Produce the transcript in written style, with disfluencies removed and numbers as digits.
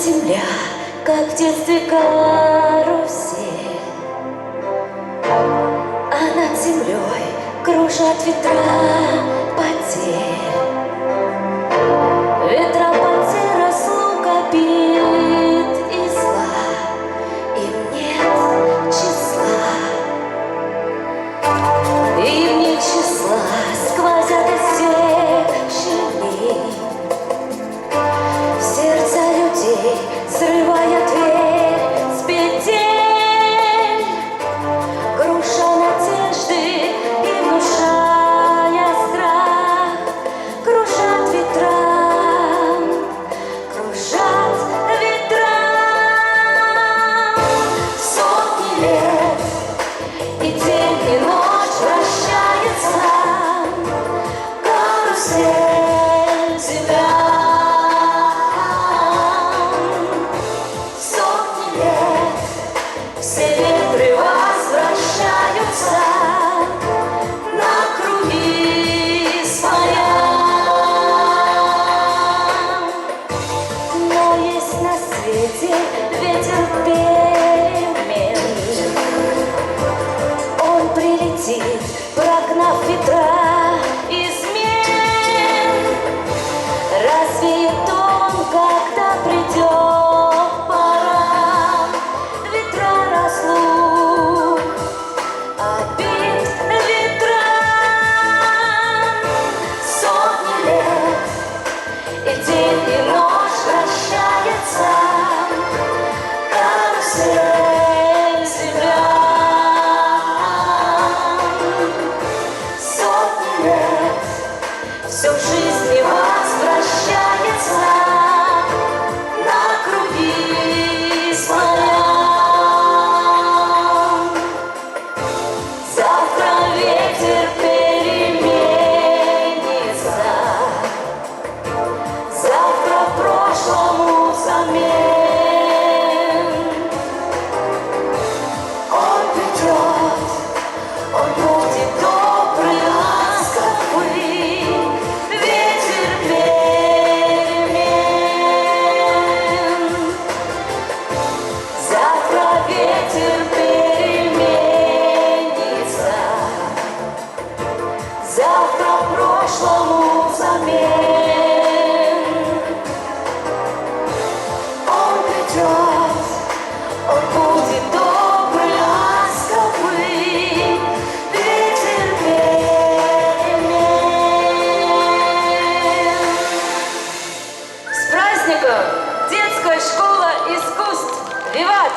земля, как в детстве карусель, а над землей кружат ветра потерь. Ветра потерь, разлука, обид и зла, им нет числа, им нет числа, сквозят из всех щелей в сердце людей, срывая дверь с петель, круша надежды и внушая страх. Кружат ветра, кружат ветра. Сотни лет и день, и ночь вращается карусель земля. Сотни лет все ветры возвращаются на круги своя. Но есть на свете ветер перемен, он прилетит, прогнав ветра измен. Развеет он, когда придет пора, ветра разлук, обид ветра. Сотни лет и день, и ночь вращается карусель земля. Сотни лет все в жизни возвращается на круги своя. Завтра ветер переменится, завтра прошлому замен. Он придет, он будет добрый, ласковый, ветер перемен. Завтра ветер переменится, завтра прошлому замен. Он придет, он будет добрый, ласковый, ветер перемен. С праздником! Детская школа искусств! Виват!